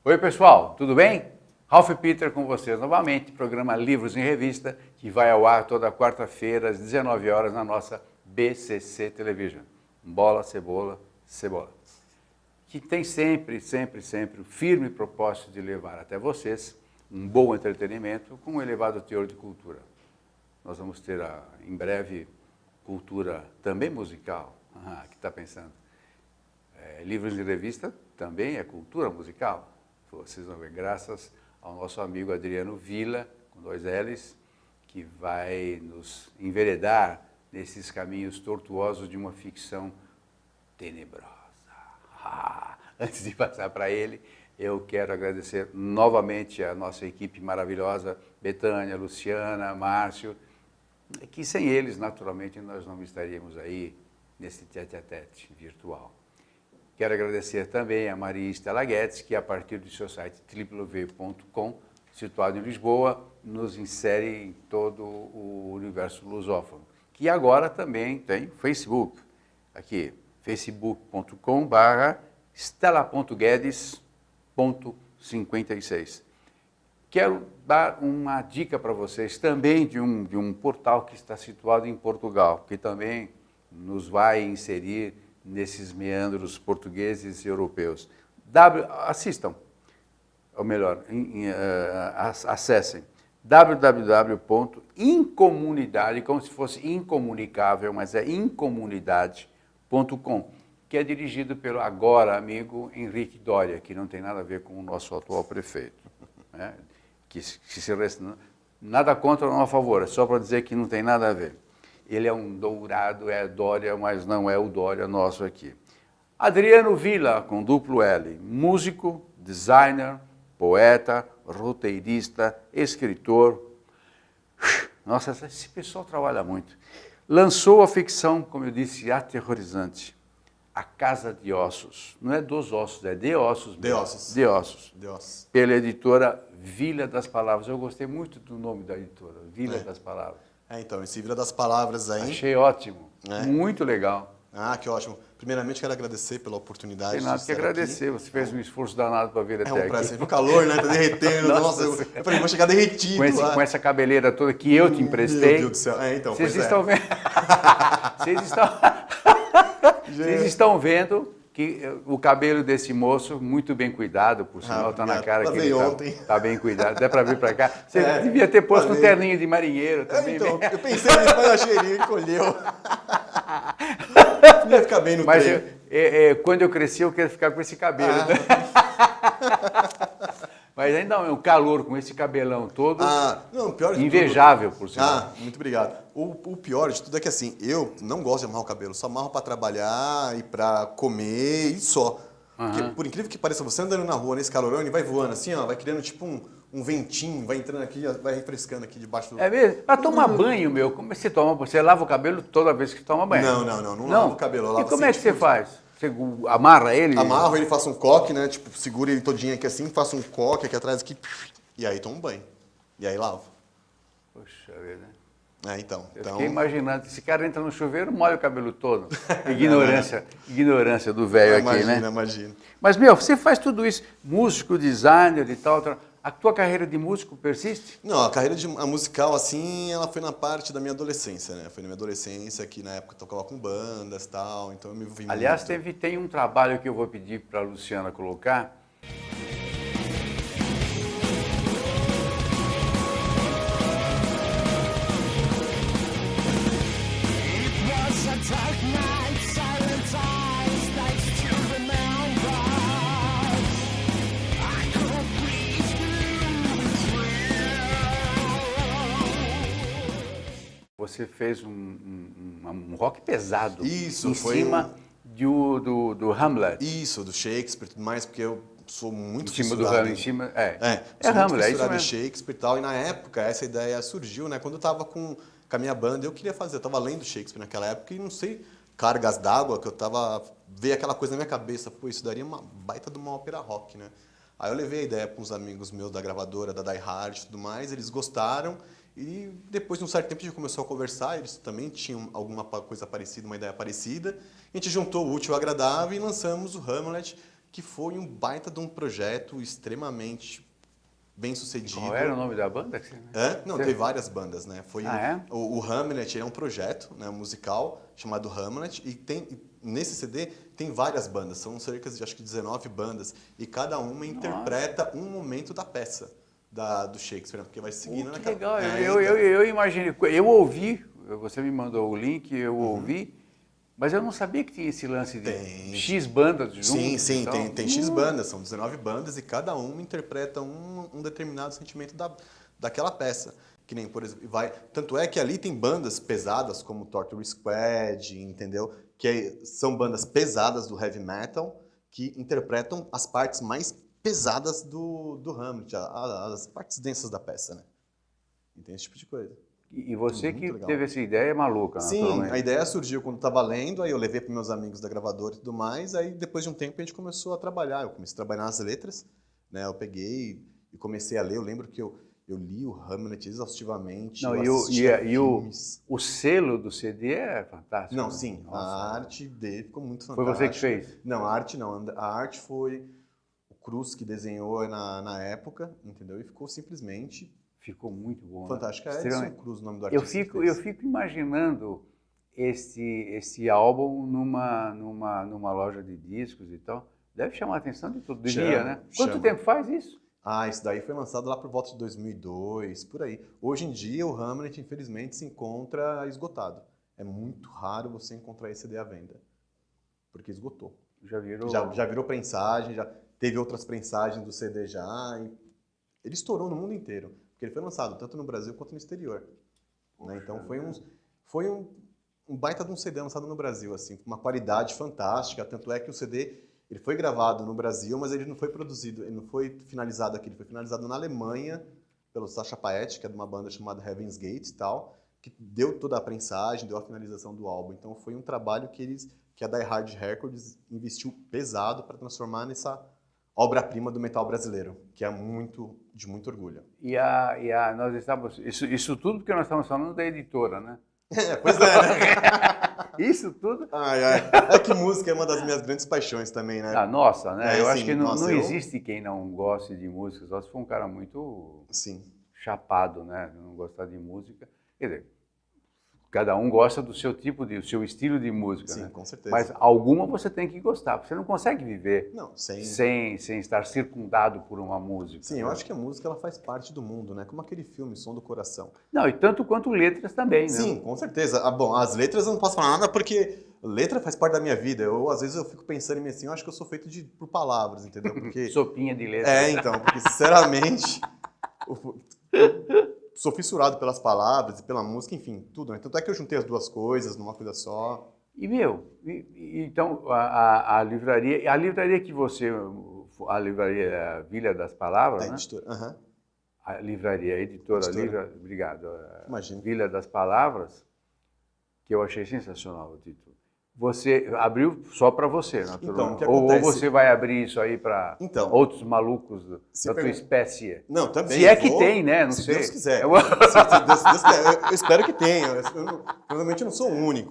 Oi pessoal, tudo bem? Ralph Peter com vocês novamente, programa Livros em Revista, que vai ao ar toda quarta-feira às 19 horas na nossa BCC Television. Bola, cebola, cebola. Que tem sempre o firme propósito de levar até vocês um bom entretenimento com um elevado teor de cultura. Nós vamos ter em breve cultura também musical. Que está pensando? Livros em Revista também é cultura musical. Vocês vão ver, graças ao nosso amigo Adriano Villa, com 2 L's, que vai nos enveredar nesses caminhos tortuosos de uma ficção tenebrosa. Antes de passar para ele, eu quero agradecer novamente a nossa equipe maravilhosa, Betânia, Luciana, Márcio, que sem eles, naturalmente, nós não estaríamos aí nesse tete-a-tete virtual. Quero agradecer também a Maria Estela Guedes, que a partir do seu site www.com, situado em Lisboa, nos insere em todo o universo lusófono. Que agora também tem Facebook, aqui, facebook.com/stella.guedes.56. Quero dar uma dica para vocês também de um portal que está situado em Portugal, que também nos vai inserir nesses meandros portugueses e europeus. Assistam, ou melhor, acessem www.incomunidade, como se fosse incomunicável, mas é incomunidade.com, que é dirigido pelo agora amigo Henrique Doria, que não tem nada a ver com o nosso atual prefeito. Né? Nada contra ou a favor, é só para dizer que não tem nada a ver. Ele é um dourado, é Dória, mas não é o Dória nosso aqui. Adriano Villa, com duplo L, músico, designer, poeta, roteirista, escritor. Nossa, esse pessoal trabalha muito. Lançou a ficção, como eu disse, aterrorizante, A Casa de Ossos. Não é dos ossos, é de ossos. De ossos. De ossos. De ossos. Pela editora Vila das Palavras. Eu gostei muito do nome da editora, Vila das Palavras. Então, esse Vila das Palavras aí... Achei ótimo, muito legal. Ah, que ótimo. Primeiramente, quero agradecer pela oportunidade. Tem nada que agradecer, você fez um esforço danado para vir até aqui. É um prazer, o calor, né? Tá derretendo. Nossa, eu falei, vou chegar derretido. Com essa cabeleira toda que eu te emprestei. Meu Deus do céu. Então, vocês estão vendo... Vocês estão vendo que o cabelo desse moço, muito bem cuidado, por sinal, está na cara que ele está bem cuidado. Dá para vir para cá. Você devia ter posto um terninho de marinheiro também. Então, eu pensei nisso, mas eu achei ele encolheu. Ia ficar bem no trem. Quando eu cresci, eu quero ficar com esse cabelo. Mas ainda é um calor com esse cabelão todo, não, pior de invejável, por sinal. Muito obrigado. O pior de tudo é que assim, eu não gosto de amarrar o cabelo, só amarro para trabalhar e para comer e só. Porque, por incrível que pareça, você andando na rua nesse calorão, ele vai voando assim, ó, vai criando tipo um ventinho, vai entrando aqui, vai refrescando aqui debaixo do... É mesmo? Para tomar banho, meu, como você toma? Você lava o cabelo toda vez que toma banho? Não lavo o cabelo. Eu lavo e como é que você faz? Você amarra ele? Amarro ele, faço um coque, né? Tipo, seguro ele todinho aqui assim, faço um coque aqui atrás, aqui, e aí tomo banho. E aí lavo. Poxa vida. Então. Eu fiquei imaginando, esse cara entra no chuveiro, molha o cabelo todo. Ignorância do velho aqui, né? Imagina. Mas, meu, você faz tudo isso, músico, designer e tal. A tua carreira de músico persiste? Não, a carreira musical, assim, ela foi na parte da minha adolescência, né? Foi na minha adolescência, que na época eu tocava com bandas e tal, então eu me envolvi Aliás, muito. tem um trabalho que eu vou pedir para a Luciana colocar. Você fez um rock pesado. Isso, em cima do Hamlet. Isso, do Shakespeare e tudo mais, porque eu sou muito em cima fissurado. Do Hamlet, em cima, sou muito Hamlet, fissurado é em isso Shakespeare e tal, e na época essa ideia surgiu, né? Quando eu tava com a minha banda, eu queria fazer, eu tava lendo Shakespeare naquela época e não sei, cargas d'água, que eu tava, veio aquela coisa na minha cabeça, pô, isso daria uma baita de uma ópera rock, né? Aí eu levei a ideia para uns amigos meus da gravadora, da Die Hard e tudo mais, eles gostaram. E depois de um certo tempo a gente começou a conversar, eles também tinham alguma coisa parecida, uma ideia parecida. A gente juntou o útil ao agradável e lançamos o Hamlet, que foi um baita de um projeto extremamente bem sucedido. Qual era o nome da banda? Não, teve várias bandas, né? Foi é? o Hamlet é um projeto, né, musical chamado Hamlet, e nesse CD tem várias bandas, são cerca de acho que 19 bandas, e cada uma interpreta um momento da peça do Shakespeare, porque vai seguindo que naquela... legal, eu imaginei, eu ouvi, você me mandou o link, eu ouvi, mas eu não sabia que tinha esse lance de X bandas juntas. Sim, tem X bandas, são 19 bandas e cada uma interpreta um determinado sentimento daquela peça. Que nem, por exemplo, tanto é que ali tem bandas pesadas como Torture Squad, entendeu? Que são bandas pesadas do heavy metal que interpretam as partes mais pesadas do Hamlet, as partes densas da peça, né? E tem esse tipo de coisa. E você que teve essa ideia maluca, Sim, a ideia surgiu quando estava lendo, aí eu levei para meus amigos da gravadora e tudo mais, aí depois de um tempo a gente começou a trabalhar, eu comecei a trabalhar nas letras, né, eu peguei e comecei a ler, eu lembro que eu li o Hamlet exaustivamente, o selo do CD é fantástico. Não, sim, a arte dele ficou muito fantástica. Foi você que fez? Não, a arte foi o Cruz que desenhou na época, entendeu, e ficou simplesmente... Ficou muito bom. Fantástico. É Edson Cruz o nome do artista. Eu fico imaginando esse álbum numa loja de discos e tal. Deve chamar a atenção de todo dia, né? Quanto tempo faz isso? Isso daí foi lançado lá por volta de 2002, por aí. Hoje em dia o Hamlet, infelizmente, se encontra esgotado. É muito raro você encontrar esse CD à venda. Porque esgotou. Já virou prensagem, já teve outras prensagens do CD já. E ele estourou no mundo inteiro. Porque ele foi lançado tanto no Brasil quanto no exterior. Né? Então foi um baita de um CD lançado no Brasil, assim, com uma qualidade fantástica. Tanto é que o CD ele foi gravado no Brasil, mas ele não foi produzido, ele não foi finalizado aqui, ele foi finalizado na Alemanha pelo Sacha Paet, que é de uma banda chamada Heaven's Gate e tal, que deu toda a prensagem, deu a finalização do álbum. Então foi um trabalho que a Die Hard Records investiu pesado para transformar nessa obra-prima do metal brasileiro, que é de muito orgulho. Nós estamos... Isso tudo porque nós estamos falando da editora, né? Pois é, né? Isso tudo... É que música é uma das minhas grandes paixões também, né? Nossa, né? Eu acho que não existe quem não goste de música, só se for um cara muito chapado, né? Não gostar de música. Quer dizer, cada um gosta do seu seu estilo de música, Sim, né? com certeza. Mas alguma você tem que gostar, porque você não consegue viver sem estar circundado por uma música. Sim, eu acho que a música ela faz parte do mundo, né? Como aquele filme, Som do Coração. Não, e tanto quanto letras também, né? Sim, com certeza. Bom, as letras eu não posso falar nada porque letra faz parte da minha vida. Às vezes eu fico pensando em mim assim, eu acho que eu sou feito por palavras, entendeu? Porque... Sopinha de letras. Então, porque sinceramente... Sou fissurado pelas palavras e pela música, enfim, tudo. Né? Tanto é que eu juntei as duas coisas numa coisa só. Então, a livraria que você... A livraria Vila das Palavras, né? Editora, A livraria, a editora, obrigado. Imagina. Vila das Palavras, que eu achei sensacional o título. Você abriu só para você, naturalmente. Então, o que acontece? Ou você vai abrir isso aí para outros malucos da tua espécie? Não, também. Se é que tem, né? Não sei. Se Deus quiser. Se Deus quiser. Eu espero que tenha. Provavelmente eu não sou o único.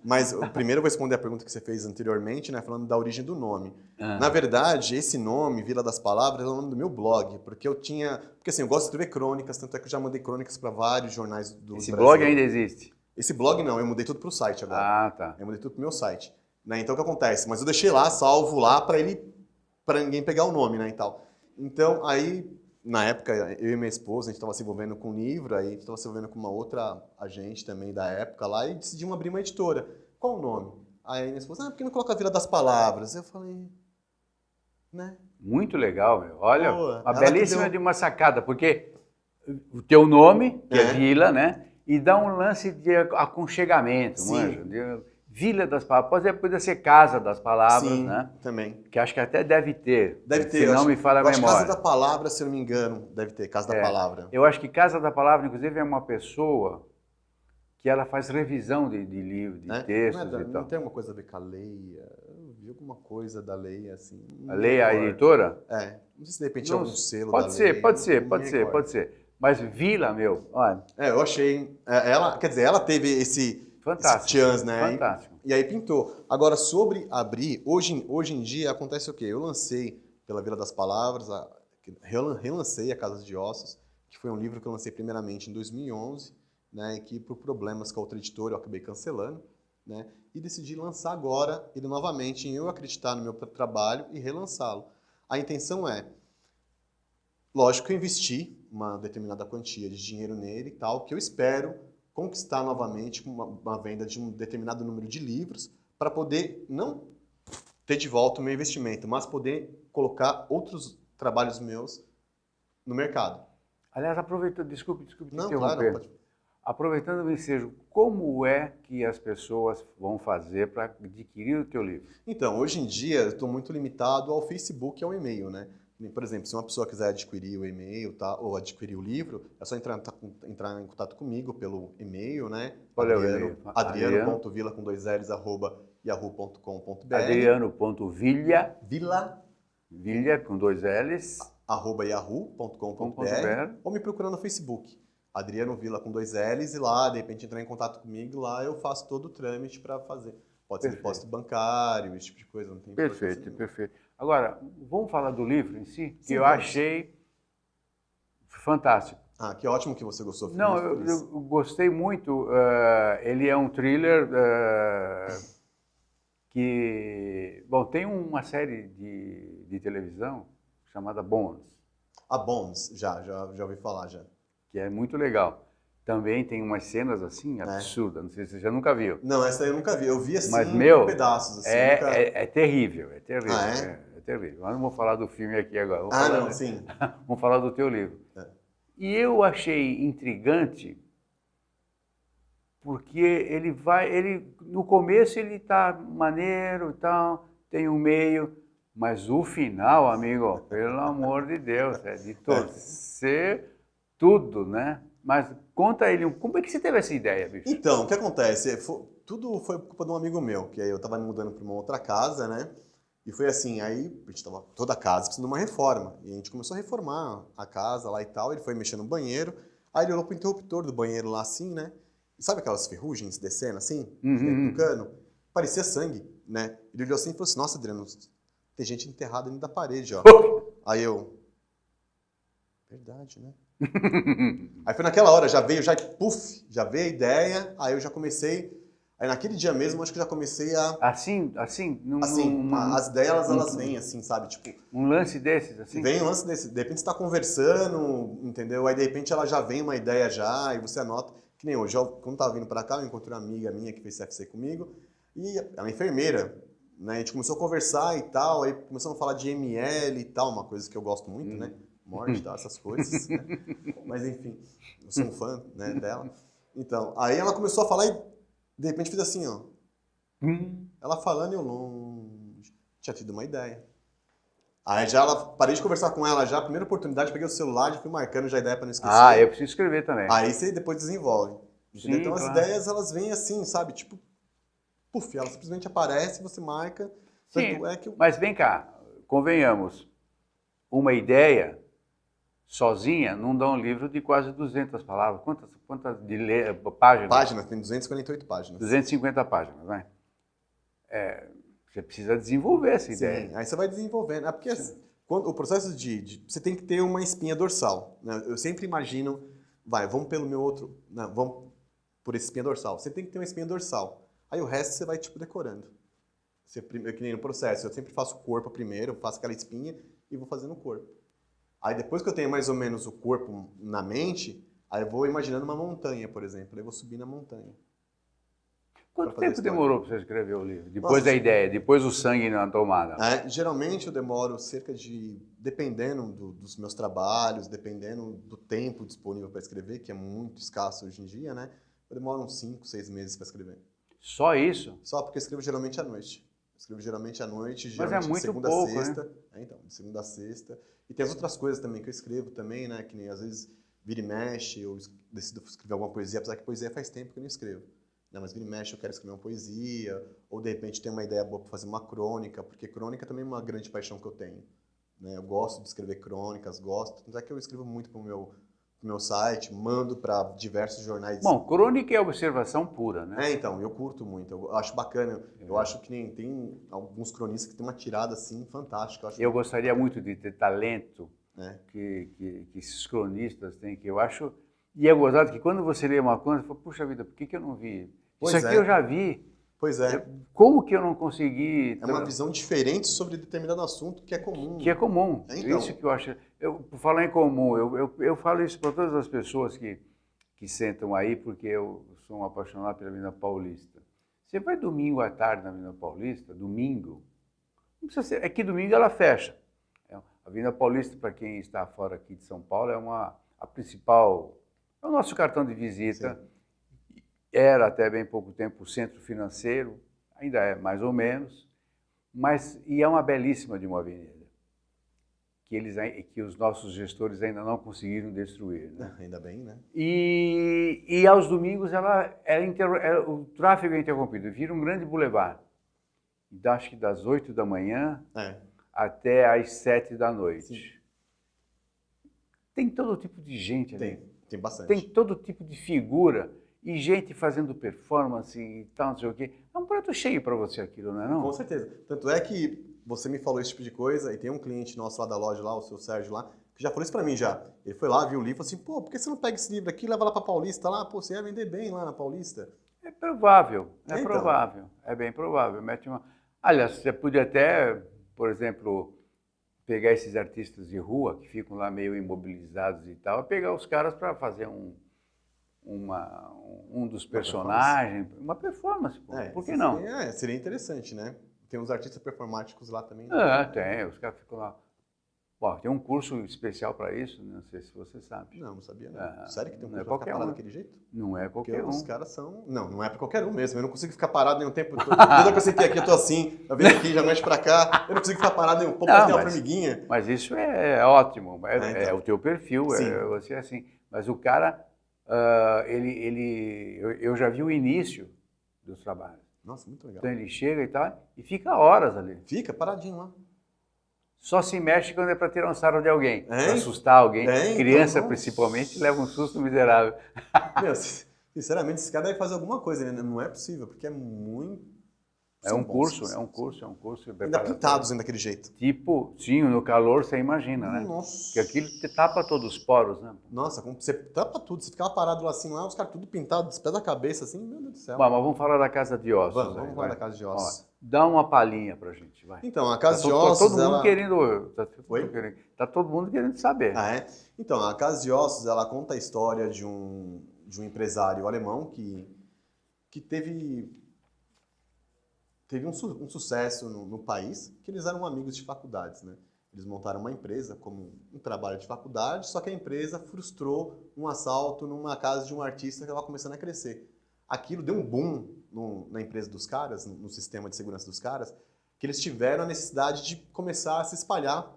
Mas primeiro eu vou responder a pergunta que você fez anteriormente, né? Falando da origem do nome. Na verdade, esse nome, Vila das Palavras, é o nome do meu blog. Porque Porque assim, eu gosto de escrever crônicas, tanto é que eu já mandei crônicas para vários jornais do Brasil. Esse blog ainda existe? Esse blog não, eu mudei tudo pro site agora. Tá. Eu mudei tudo pro meu site. Né? Então o que acontece? Mas eu deixei lá, salvo lá, para ninguém pegar o nome, né, e tal. Então, aí, na época, eu e minha esposa, a gente estava se envolvendo com um livro, aí a gente estava se envolvendo com uma outra agente também da época lá, e decidimos abrir uma editora. Qual o nome? Aí minha esposa, por que não coloca a Vila das Palavras? Eu falei, né? Muito legal, meu. Olha, uma belíssima de uma sacada, porque o teu nome, que é Vila, né? E dá um lance de aconchegamento, manja? De Vila das Palavras. Pode ser Casa das Palavras, né? Também. Que acho que até deve ter. Deve ter. Se não me falha a memória. Casa da Palavra, se eu não me engano, deve ter. Casa da Palavra. Eu acho que Casa da Palavra, inclusive, é uma pessoa que ela faz revisão de livros, de textos e tal. Não tem alguma coisa a ver com a Leia? Eu vi alguma coisa da Leia, assim. A Leia, a editora? Não sei se de repente é algum selo da Leia. Pode ser. Mas Vila, meu, olha... eu achei... Ela teve Fantástico. tchan's, né? Fantástico. E aí pintou. Agora, sobre abrir, hoje em dia acontece o quê? Eu lancei pela Vila das Palavras, relancei A Casa de Ossos, que foi um livro que eu lancei primeiramente em 2011, né? E que por problemas com a outra editora eu acabei cancelando, né? E decidi lançar agora ele novamente, em eu acreditar no meu trabalho e relançá-lo. A intenção é, lógico que eu investi uma determinada quantia de dinheiro nele e tal, que eu espero conquistar novamente com uma venda de um determinado número de livros para poder não ter de volta o meu investimento, mas poder colocar outros trabalhos meus no mercado. Aliás, aproveitando, desculpe te Não, interromper. claro, pode. Aproveitando o ensejo, como é que as pessoas vão fazer para adquirir o teu livro? Então, hoje em dia, eu estou muito limitado ao Facebook e ao e-mail, né? Por exemplo, se uma pessoa quiser adquirir o e-mail, tá, ou adquirir o livro, é só entrar em contato comigo pelo e-mail, né? Qual é o e-mail? Adriano.villa com 2 L's, @yahoo.com.br. Adriano.vilha, Villa, Vilha com 2 L's, @yahoo.com.br, ou me procurando no Facebook. Adriano Villa com 2 L's, e lá, de repente, entrar em contato comigo, lá eu faço todo o trâmite para fazer. Pode ser depósito bancário, esse tipo de coisa, não tem Perfeito, perfeito. Agora, vamos falar do livro em si, que Sim, eu vamos. achei fantástico. Ah, que ótimo que você gostou. Fico Não, muito eu feliz. gostei muito. Ele é um thriller que... Bom, tem uma série de televisão chamada Bones, A Bones, já ouvi falar, já. que é muito legal. Também tem umas cenas assim absurdas, não sei se você já nunca viu. Não, essa aí eu nunca vi. Eu vi assim, Mas, meu, pedaços. Assim, é terrível, é terrível. Ah, é? É terrível. Mas não vou falar do filme aqui agora. Não, sim. Vamos falar do teu livro. É. E eu achei intrigante porque no começo ele tá maneiro e tal, tem um meio, mas o final, amigo, pelo amor de Deus, é de torcer tudo, né? Mas conta ele, como é que você teve essa ideia, bicho? Então, o que acontece? Tudo foi culpa de um amigo meu, que aí eu tava me mudando para uma outra casa, né? E foi assim, aí a gente tava toda a casa precisando de uma reforma. E a gente começou a reformar a casa lá e tal, ele foi mexer no banheiro, aí ele olhou pro interruptor do banheiro lá assim, né? E sabe aquelas ferrugens descendo assim, dentro do cano? Parecia sangue, né? Ele olhou assim e falou assim, nossa, Adriano, tem gente enterrada dentro da parede, ó. Aí eu... Verdade, né? Aí foi naquela hora, já veio a ideia, aí eu já comecei... Aí naquele dia mesmo, acho que já comecei a... Assim? As ideias, elas vêm assim, sabe? Tipo... Um lance desses, assim? Vem um lance desse. De repente você tá conversando, entendeu? Aí de repente ela já vem uma ideia já, e você anota. Que nem hoje, quando tava vindo pra cá, eu encontrei uma amiga minha que fez CFC comigo, e ela é enfermeira, né? A gente começou a conversar e tal, aí começamos a falar de ML e tal, uma coisa que eu gosto muito, né? Morte e tal, essas coisas, né? Mas enfim, eu sou um fã, né, dela. Então, aí ela começou a falar e de repente fez assim, ó. Ela falando e eu longe. Tinha tido uma ideia. Aí já parei de conversar com ela já, primeira oportunidade, peguei o celular e fui marcando já a ideia pra não esquecer. Ah, eu preciso escrever também. Aí você depois desenvolve. Sim, então as claro. ideias, elas vêm assim, sabe? Tipo, puf, ela simplesmente aparece, você marca. Sim, Tanto é que mas vem cá, convenhamos, uma ideia sozinha não dá um livro de quase 200 palavras. Quantas páginas? Páginas, tem 248 páginas. 250 páginas, né? Você precisa desenvolver essa ideia. Sim, aí você vai desenvolvendo. É porque o processo você tem que ter uma espinha dorsal, né? Eu sempre imagino, vamos pelo meu outro, não, vamos por esse espinha dorsal. Você tem que ter uma espinha dorsal. Aí o resto você vai, tipo, decorando. Que nem no processo, eu sempre faço o corpo primeiro, eu faço aquela espinha e vou fazendo o corpo. Aí depois que eu tenho mais ou menos o corpo na mente, aí eu vou imaginando uma montanha, por exemplo. Aí eu vou subir na montanha. Quanto tempo demorou para você escrever o livro? Depois Nossa, da ideia, depois o sangue na tomada? Geralmente eu demoro cerca de, dependendo dos meus trabalhos, dependendo do tempo disponível para escrever, que é muito escasso hoje em dia, né? Eu demoro uns 5, 6 meses para escrever. Só isso? Só porque eu escrevo geralmente à noite. Escrevo geralmente à noite, Mas geralmente é muito de segunda pouco, a sexta. né? Então, de segunda a sexta. E tem as outras coisas também que eu escrevo também, né? Que nem às vezes vira e mexe, eu decido escrever alguma poesia, apesar que poesia faz tempo que eu não escrevo. Né? Mas vira e mexe, eu quero escrever uma poesia, ou de repente tem uma ideia boa para fazer uma crônica, porque crônica também é uma grande paixão que eu tenho. Né? Eu gosto de escrever crônicas, gosto. Tanto é que eu escrevo muito pro meu pro meu site, mando para diversos jornais. Bom, crônica é observação pura, né? Então, eu curto muito, eu acho bacana. Eu acho que tem alguns cronistas que tem uma tirada assim fantástica. Eu gostaria muito de ter talento né? que esses cronistas têm, que eu acho... E é gozado que quando você lê uma coisa, você fala, puxa vida, por que eu não vi? Isso aqui eu já vi. Pois é. Como que eu não consegui... É uma visão diferente sobre determinado assunto que é comum. Que é comum. Então. Isso que eu acho... Por falar em comum, eu falo isso para todas as pessoas que sentam aí, porque eu sou um apaixonado pela Avenida Paulista. Você vai domingo à tarde na Avenida Paulista, domingo, não precisa ser, é que domingo ela fecha. A Avenida Paulista, para quem está fora aqui de São Paulo, é a principal... É o nosso cartão de visita. Sim. Era até bem pouco tempo o centro financeiro, ainda é mais ou menos, e é uma belíssima de uma avenida, que os nossos gestores ainda não conseguiram destruir. Né? Ainda bem, né? E aos domingos o tráfego é interrompido, vira um grande bulevar. Então, acho que das 8 da manhã até às 7 da noite. Sim. Tem todo tipo de gente ali. Tem bastante. Tem todo tipo de figura e gente fazendo performance e tal, não sei o quê. É um prato cheio para você aquilo, não é não? Com certeza. Tanto é que você me falou esse tipo de coisa e tem um cliente nosso lá da loja, lá, o seu Sérgio lá, que já falou isso para mim já. Ele foi lá, viu o livro e falou assim, pô, por que você não pega esse livro aqui e leva lá para Paulista lá? Pô, você ia vender bem lá na Paulista. É provável, provável. É bem provável. Aliás, você podia até, por exemplo... pegar esses artistas de rua que ficam lá meio imobilizados e tal, pegar os caras para fazer um dos personagens, uma performance, por que não? Seria interessante, né? Tem uns artistas performáticos lá também. Tem, os caras ficam lá. Bom, tem um curso especial para isso, não sei se você sabe. Não sabia não. Sério que tem um curso para ficar parado daquele jeito? Não é qualquer um. Os caras são... Não é para qualquer um mesmo. Eu não consigo ficar parado nenhum tempo todo. Desde que eu sentei aqui, eu tô assim, eu venho aqui, já mexe para cá. Eu não consigo ficar parado nenhum pouco, tem uma formiguinha. Mas isso é ótimo, é o teu perfil, você é assim. Mas o cara, eu já vi o início dos trabalhos. Nossa, muito legal. Então ele chega e tal, e fica horas ali. Fica paradinho lá. Só se mexe quando é para tirar um sarro de alguém, para assustar alguém. Criança, então, principalmente, leva um susto miserável. Meu, sinceramente, esse cara deve fazer alguma coisa, né? Não é possível, porque é muito... É um curso. Ainda pintados ainda daquele jeito. Tipo, sim, no calor você imagina, né? Nossa. Que aquilo te tapa todos os poros, né? Nossa, você tapa tudo. Você ficava parado lá assim, lá, os caras tudo pintados, dos pés da cabeça, assim, meu Deus do céu. Bom, mas vamos falar da Casa de Ossos. Vamos falar da Casa de Ossos. Ó, dá uma palhinha pra gente, vai. Então, a Casa de Ossos, todo mundo querendo... Tá todo mundo querendo saber. Ah, é? Então, a Casa de Ossos, ela conta a história de um empresário alemão que teve um sucesso no país, que eles eram amigos de faculdades, né? Eles montaram uma empresa como um trabalho de faculdade, só que a empresa frustrou um assalto numa casa de um artista que estava começando a crescer. Aquilo deu um boom na empresa dos caras, no sistema de segurança dos caras, que eles tiveram a necessidade de começar a se espalhar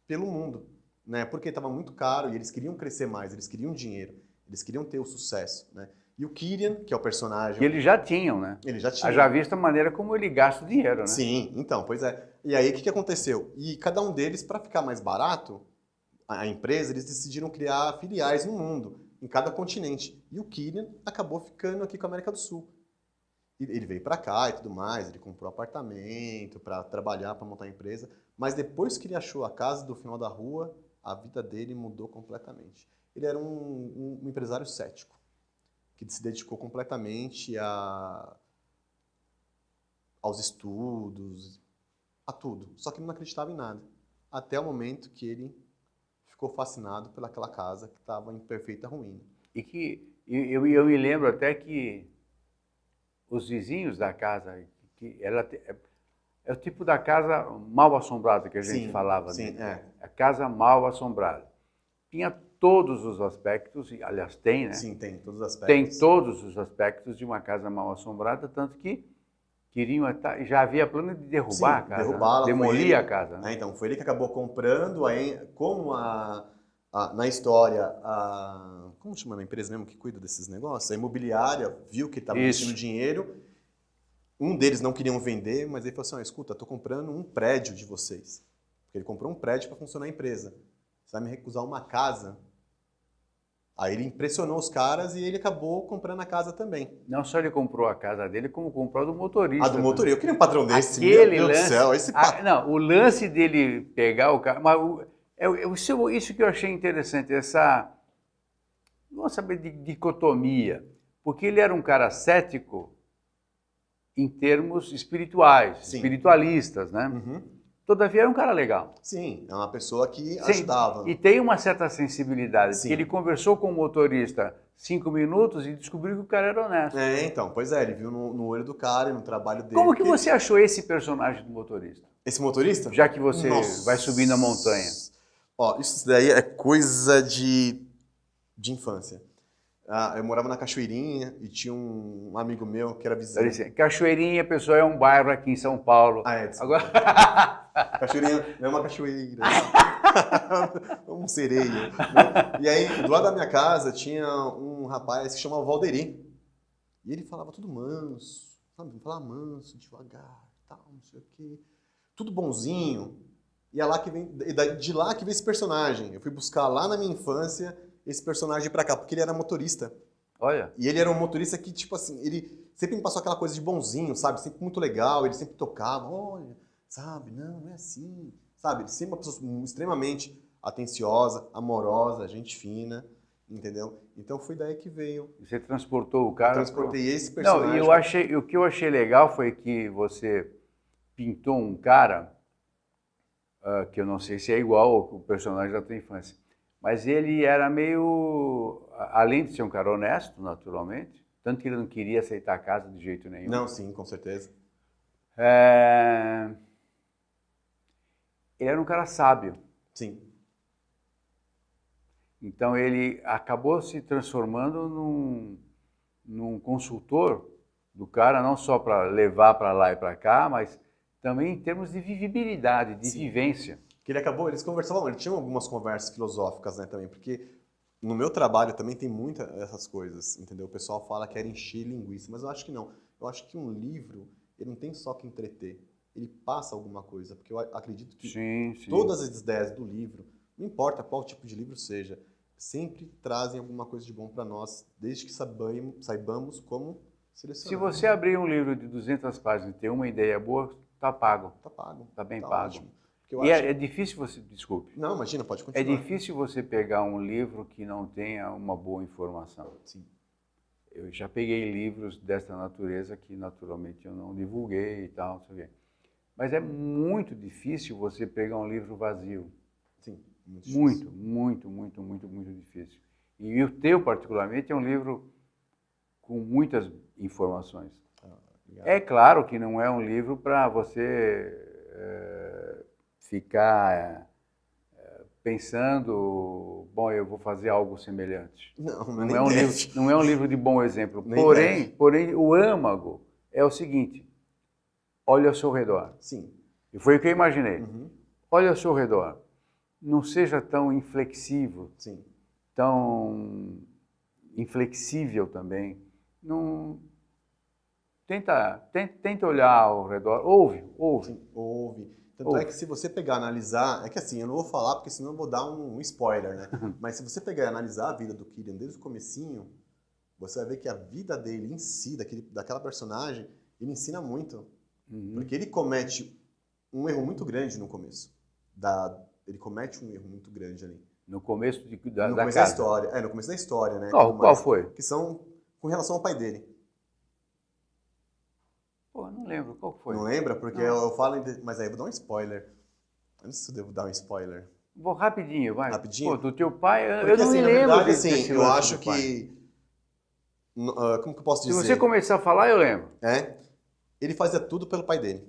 pelo mundo, né? Porque estava muito caro e eles queriam crescer mais, eles queriam dinheiro, eles queriam ter o sucesso, né? E o Kyrian, que é o personagem... Que eles já tinham, né? Ele já tinha. Já visto a maneira como ele gasta o dinheiro, né? Sim, então, pois é. E aí, o que aconteceu? E cada um deles, para ficar mais barato, a empresa, eles decidiram criar filiais no mundo, em cada continente. E o Kyrian acabou ficando aqui com a América do Sul. E ele veio para cá e tudo mais, ele comprou apartamento para trabalhar, para montar a empresa. Mas depois que ele achou a casa do final da rua, a vida dele mudou completamente. Ele era um empresário cético, que se dedicou completamente aos estudos, a tudo. Só que ele não acreditava em nada. Até o momento que ele ficou fascinado pelaquela casa que estava em perfeita ruína. E que eu me lembro até que os vizinhos da casa, que ela é o tipo da casa mal assombrada que a gente falava. Sim, né? A casa mal assombrada. Tinha todos os aspectos, aliás tem, né? Sim, tem todos os aspectos. Tem todos os aspectos de uma casa mal assombrada, tanto que queriam já havia plano de derrubar a casa, demolir a casa. Né? Então, foi ele que acabou comprando, aí, como na história, como chama a empresa mesmo que cuida desses negócios? A imobiliária viu que estava investindo dinheiro, um deles não queriam vender, mas ele falou assim, escuta, estou comprando um prédio de vocês. Porque ele comprou um prédio para funcionar a empresa. Você vai me recusar uma casa? Aí ele impressionou os caras e ele acabou comprando a casa também. Não só ele comprou a casa dele, como comprou a do motorista. A do motorista. Eu queria um patrão desse. Aquele Meu Deus lance, do céu, esse não, o lance dele pegar o carro, mas isso que eu achei interessante, essa, vamos saber, de dicotomia, porque ele era um cara cético em termos espirituais, Sim. espiritualistas, né? Uhum. Todavia era um cara legal. Sim, é uma pessoa que ajudava. E tem uma certa sensibilidade, Sim. porque ele conversou com o motorista 5 minutos e descobriu que o cara era honesto. Então, pois é, ele viu no olho do cara e no trabalho dele. Como que você achou esse personagem do motorista? Esse motorista? Já que você vai subindo a montanha. Ó, isso daí é coisa de infância. Eu morava na Cachoeirinha e tinha um amigo meu que era vizinho. Cachoeirinha, pessoal, é um bairro aqui em São Paulo. Desculpa. Agora... Cachoeirinha não é uma cachoeira. Um sereio. Né? E aí, do lado da minha casa, tinha um rapaz que chamava Valderi. E ele falava tudo manso, sabe? Falava manso, devagar, tal, não sei o quê. Tudo bonzinho. E é lá que vem, de lá que vem esse personagem. Eu fui buscar lá na minha infância esse personagem pra cá, porque ele era motorista. Olha. E ele era um motorista que, tipo assim, ele sempre me passou aquela coisa de bonzinho, sabe? Sempre muito legal, ele sempre tocava, olha, sabe? Não é assim, sabe? Ele sempre uma pessoa extremamente atenciosa, amorosa, gente fina, entendeu? Então foi daí que veio. Você transportou o cara? Eu transportei esse personagem. Não, o que eu achei legal foi que você pintou um cara, que eu não sei se é igual ao personagem da tua infância, mas ele era meio, além de ser um cara honesto, naturalmente, tanto que ele não queria aceitar a casa de jeito nenhum. Não, sim, com certeza. Ele era um cara sábio. Sim. Então ele acabou se transformando num consultor do cara, não só para levar para lá e para cá, mas também em termos de vivibilidade, de vivência. Que eles conversavam, eles tinham algumas conversas filosóficas, né, também, porque no meu trabalho também tem muitas essas coisas, entendeu? O pessoal fala que era encher linguiça, mas eu acho que não. Eu acho que um livro, ele não tem só que entreter, ele passa alguma coisa, porque eu acredito que todas as ideias do livro, não importa qual tipo de livro seja, sempre trazem alguma coisa de bom para nós, desde que saibamos como selecionar. Se você abrir um livro de 200 páginas e ter uma ideia boa, tá pago. Tá pago. Tá bem tá pago. Ótimo. E é difícil você... Desculpe. Não, imagina, pode continuar. É difícil você pegar um livro que não tenha uma boa informação. Sim. Eu já peguei livros dessa natureza que, naturalmente, eu não divulguei e tal, não sei o quê. Mas é muito difícil você pegar um livro vazio. Sim, muito difícil. Muito difícil. E o teu, particularmente, é um livro com muitas informações. É claro que não é um livro para você ficar pensando, bom, eu vou fazer algo semelhante. Não é um livro de bom exemplo. Porém, o âmago é o seguinte: olhe ao seu redor. Sim. E foi o que eu imaginei. Olhe ao seu redor. Não seja tão inflexível, tão inflexível também. Não... Tenta olhar ao redor. Ouve. Sim, ouve. Tanto é que se você pegar e analisar, é que assim, eu não vou falar porque senão eu vou dar um spoiler, né? Mas se você pegar e analisar a vida do Killian desde o comecinho, você vai ver que a vida dele em si, daquela personagem, ele ensina muito. Porque ele comete um erro muito grande no começo. Ele comete um erro muito grande ali. No começo da história. No começo da história, né? Qual foi? Que são com relação ao pai dele. Pô, não lembro. Qual foi? Não lembra? Porque eu falo... Mas aí eu vou dar um spoiler. Eu não sei se eu devo dar um spoiler. Vou rapidinho, vai. Rapidinho? Pô, do teu pai, porque, eu não assim, me lembro. Na verdade, assim, eu acho que... como que eu posso dizer? Se você começar a falar, eu lembro. Ele fazia tudo pelo pai dele.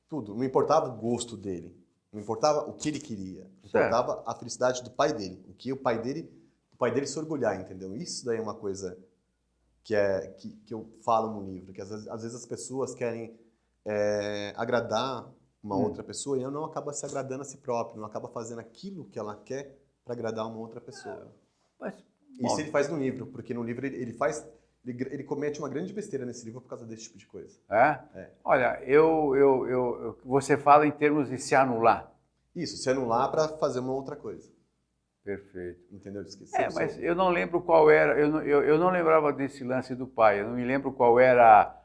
Tudo. Não importava o gosto dele. Não importava o que ele queria. Importava a felicidade do pai dele. O pai dele se orgulhar, entendeu? Isso daí é uma coisa que eu falo no livro. Que às vezes as pessoas querem agradar uma outra pessoa e não acaba se agradando a si próprio. Não acaba fazendo aquilo que ela quer para agradar uma outra pessoa. Isso ele faz no livro. Porque no livro ele comete uma grande besteira nesse livro por causa desse tipo de coisa. Olha, você fala em termos de se anular. Isso, se anular para fazer uma outra coisa. Perfeito. Entendeu? Esqueceu. Mas eu não lembro qual era, eu não lembrava desse lance do pai, eu não me lembro qual era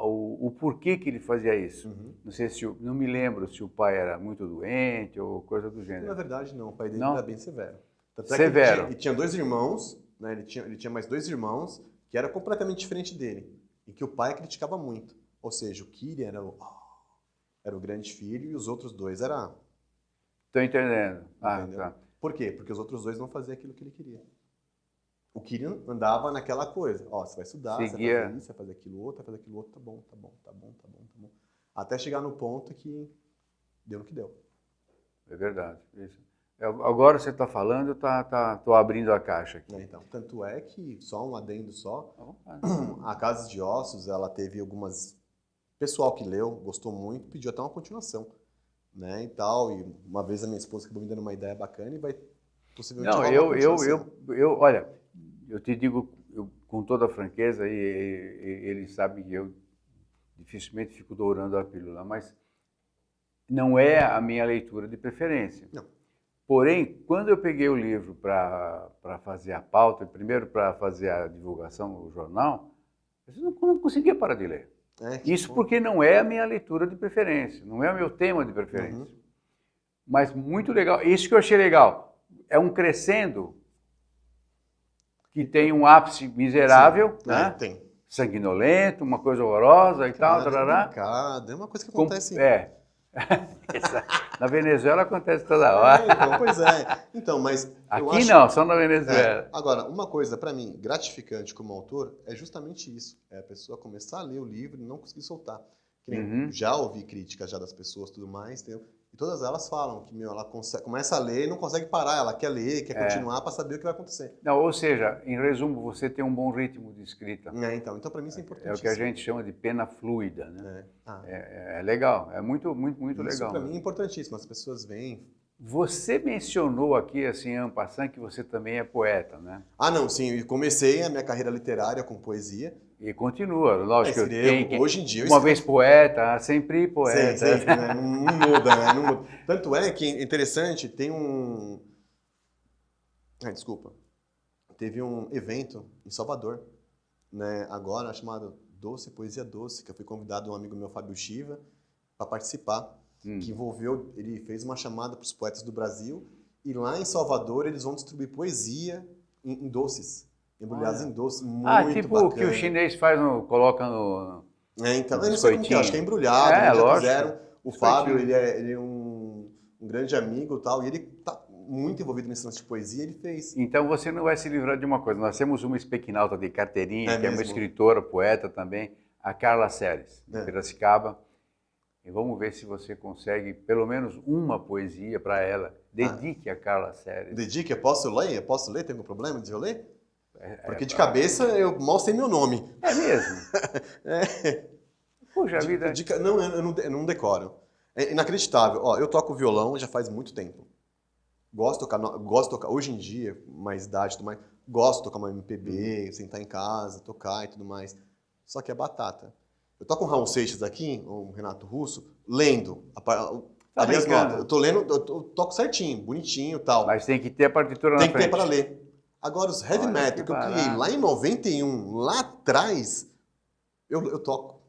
o porquê que ele fazia isso. Não sei se, não me lembro se o pai era muito doente ou coisa do gênero. Na verdade, não. O pai dele Não? era bem severo. Tanto Severo. É que ele tinha 2 irmãos, né? Ele tinha mais 2 irmãos que era completamente diferente dele. E que o pai criticava muito. Ou seja, o Kiri era o grande filho e os outros 2 eram... Estou entendendo. Entendeu? Tá. Por quê? Porque os outros 2 não faziam aquilo que ele queria. O Kiri andava naquela coisa. Você vai estudar, você vai fazer isso, vai fazer aquilo outro, vai fazer aquilo outro. Tá bom. Até chegar no ponto que deu no que deu. É verdade. Isso. Agora você está falando, estou abrindo a caixa aqui. Então, tanto é que, só um adendo só, a Casa de Ossos, ela teve algumas... Pessoal que leu, gostou muito, pediu até uma continuação, né, e tal, e uma vez a minha esposa acabou me dando uma ideia bacana e vai possivelmente Não, rolar uma continuação. olha, eu te digo com toda a franqueza, e ele sabe que eu dificilmente fico dourando a pílula, mas não é a minha leitura de preferência. Não. Porém, quando eu peguei o livro para fazer a pauta, primeiro para fazer a divulgação no jornal, eu não conseguia parar de ler. Isso porque não é a minha leitura de preferência, não é o meu tema de preferência. Mas muito legal, isso que eu achei legal, é um crescendo que tem um ápice miserável, né? Tem. Sanguinolento, uma coisa horrorosa e tal, tarará. É uma coisa que acontece... Na Venezuela acontece toda hora. Então, pois é. Então, mas aqui não, só na Venezuela. Agora, uma coisa, para mim, gratificante como autor, é justamente isso. É a pessoa começar a ler o livro e não conseguir soltar. Que nem, já ouvi críticas já das pessoas e tudo mais, entendeu? E todas elas falam que, ela começa a ler e não consegue parar. Ela quer ler, quer continuar para saber o que vai acontecer. Não, ou seja, em resumo, você tem um bom ritmo de escrita. Então para mim isso é importante. É o que a gente chama de pena fluida, né? É legal, é muito legal. Isso para mim é importantíssimo. As pessoas veem. Você mencionou aqui, assim, en passant, que você também é poeta, né? Não, sim. Eu comecei a minha carreira literária com poesia. E continua, lógico. Hoje em dia uma vez poeta, sempre poeta. Sempre, né? Não muda, né? Não muda. Tanto é que é interessante, tem um... desculpa. Teve um evento em Salvador, né? Agora, chamado Poesia Doce, que eu fui convidado um amigo meu, Fábio Chiva, para participar, que envolveu... Ele fez uma chamada para os poetas do Brasil e lá em Salvador eles vão distribuir poesia em doces. Embrulhados em doce, muito tipo bacana. O que o chinês faz, coloca no... então, eu não sei como que é, acho que é embrulhado, já lógico. fizeram. O Fábio, ele é um grande amigo e tal, e ele tá muito envolvido nesse lance de poesia, ele fez. Então você não vai se livrar de uma coisa, nós temos uma espequinalta de carteirinha, que é uma escritora, poeta também, a Carla Seres, de Piracicaba, e vamos ver se você consegue pelo menos uma poesia para ela. Dedique a Carla Seres. Dedique? Posso ler? Tem algum problema de eu ler? Porque de cabeça eu mal sei meu nome. É mesmo? Puxa vida. Não, eu não decoro. É inacreditável. Eu toco violão já faz muito tempo. Gosto de tocar hoje em dia, mais idade e tudo mais. Gosto de tocar uma MPB, sentar em casa, tocar e tudo mais. Só que é batata. Eu toco um Raul Seixas aqui, um Renato Russo, lendo. Ali as notas. Eu tô lendo, eu toco certinho, bonitinho e tal. Mas tem que ter a partitura na frente. Tem que ter para ler. Agora, os heavy metal que eu criei lá em 91, lá atrás, eu toco.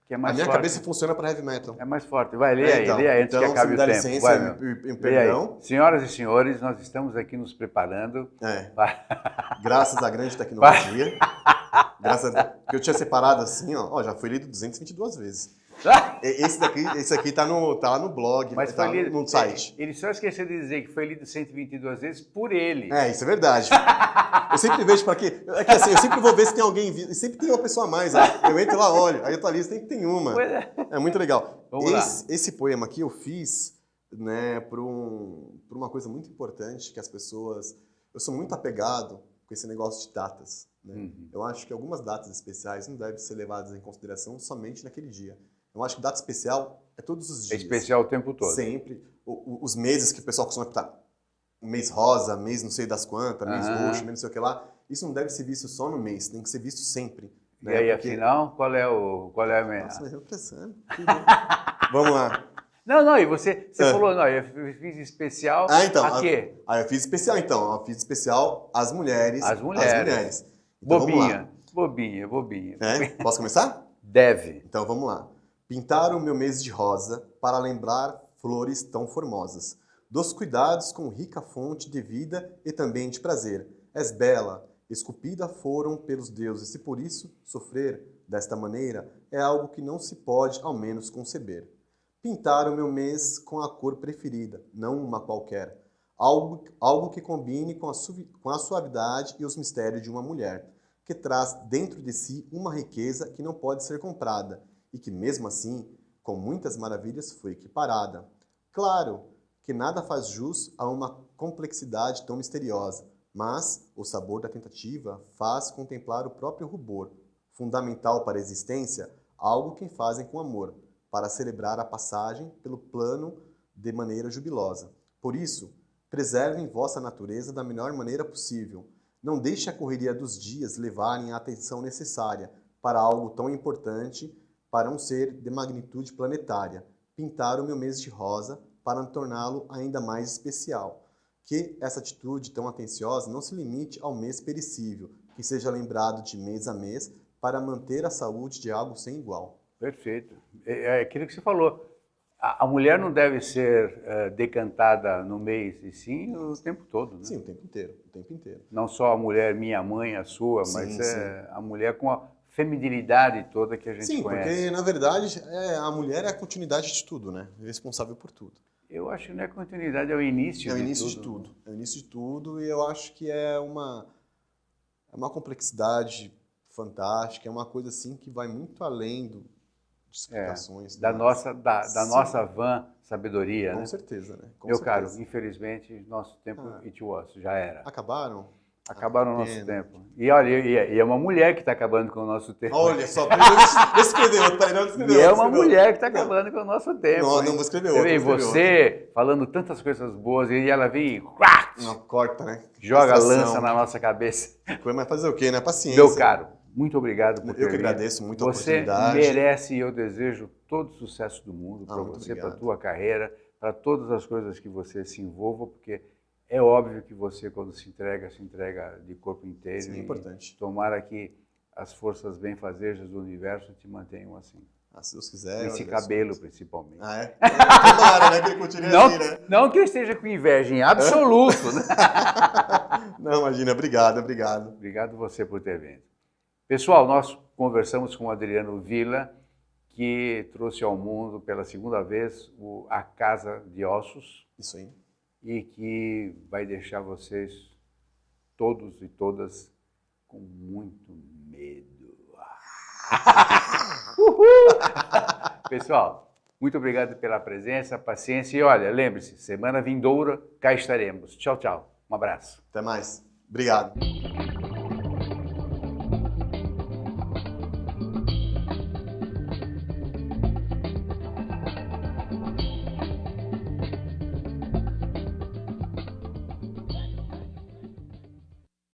Que é mais a minha forte. Cabeça funciona para heavy metal. É mais forte. Vai, lê aí antes que acabe o tempo. Licença, Vai, perdão. Senhoras e senhores, nós estamos aqui nos preparando. Graças à grande tecnologia. Porque eu tinha separado assim, já foi lido 222 vezes. Esse aqui tá no blog, mas tá lido, no site. Ele só esqueceu de dizer que foi lido 122 vezes por ele. Isso é verdade. Eu sempre vejo para quê? É que assim, eu sempre vou ver se tem alguém vivo. E sempre tem uma pessoa a mais. Eu entro lá, olho. Aí eu tô ali, sempre tem uma. É muito legal. Esse poema aqui eu fiz, né, por uma coisa muito importante que as pessoas... Eu sou muito apegado com esse negócio de datas. Né? Eu acho que algumas datas especiais não devem ser levadas em consideração somente naquele dia. Eu acho que data especial é todos os dias. É especial o tempo todo. Sempre. Os meses que o pessoal costuma estar... Mês rosa, mês não sei das quantas, mês roxo, mês não sei o que lá. Isso não deve ser visto só no mês, tem que ser visto sempre. Né? E aí, afinal, qual é a minha... Nossa, mas eu tô pensando. Vamos lá. Não, e você falou, não, eu fiz especial então, a quê? Eu fiz especial, então. Eu fiz especial às mulheres. As mulheres. Então, Bobinha, vamos lá. Posso começar? Deve. Então, vamos lá. Pintar o meu mês de rosa para lembrar flores tão formosas. Dos cuidados com rica fonte de vida e também de prazer. És bela, esculpida foram pelos deuses e por isso sofrer desta maneira é algo que não se pode ao menos conceber. Pintar o meu mês com a cor preferida, não uma qualquer. Algo que combine com a suavidade e os mistérios de uma mulher, que traz dentro de si uma riqueza que não pode ser comprada e que mesmo assim, com muitas maravilhas, foi equiparada. Claro que nada faz jus a uma complexidade tão misteriosa, mas o sabor da tentativa faz contemplar o próprio rubor, fundamental para a existência, algo que fazem com amor, para celebrar a passagem pelo plano de maneira jubilosa. Por isso, preservem vossa natureza da melhor maneira possível. Não deixe a correria dos dias levarem a atenção necessária para algo tão importante para um ser de magnitude planetária. Pintar o meu mês de rosa para torná-lo ainda mais especial. Que essa atitude tão atenciosa não se limite ao mês perecível, que seja lembrado de mês a mês para manter a saúde de algo sem igual. Perfeito. É aquilo que você falou. A mulher não deve ser decantada no mês, e sim o tempo todo, né? Sim, o tempo inteiro, o tempo inteiro. Não só a mulher, minha mãe, a sua, mas a mulher com a feminilidade toda que a gente conhece. Sim, porque na verdade a mulher é a continuidade de tudo, né? Responsável por tudo. Eu acho que não é continuidade, é o início de tudo. É o início de tudo. É o início de tudo e eu acho que é uma complexidade fantástica, é uma coisa assim que vai muito além de explicações. Da nossa vã sabedoria, com né? certeza, né? Com Meu certeza. caro, infelizmente, nosso tempo it was, já era. Acabaram? Acabaram o nosso tempo. E olha, e é uma mulher que está acabando com o nosso tempo. Olha só, não escreveu outro, peraí, não escreveu. E é uma mulher que está acabando com o nosso tempo. Não vou escrever outro. E você falando tantas coisas boas e ela vem e não, corta, né? Joga a lança na nossa cabeça. Mas fazer o quê, né? Paciência. Meu caro, muito obrigado por ter vindo. Eu que agradeço muito a Você oportunidade. merece e eu desejo todo o sucesso do mundo para você, para a obrigado. tua carreira, para todas as coisas que você se envolva, porque é óbvio que você, quando se entrega de corpo inteiro. Sim, é importante. Tomara que as forças benfazejas do universo te mantenham assim. Se Deus quiser. Esse cabelo, principalmente. É? Tomara, né? Que ele continue assim, né? Não que eu esteja com inveja, em absoluto. Né? Não, imagina. Obrigado. Obrigado você por ter vindo. Pessoal, nós conversamos com o Adriano Villa, que trouxe ao mundo pela segunda vez a Casa de Ossos. Isso aí. E que vai deixar vocês, todos e todas, com muito medo. Pessoal, muito obrigado pela presença, paciência e olha, lembre-se, semana vindoura, cá estaremos. Tchau, tchau. Um abraço. Até mais. Obrigado.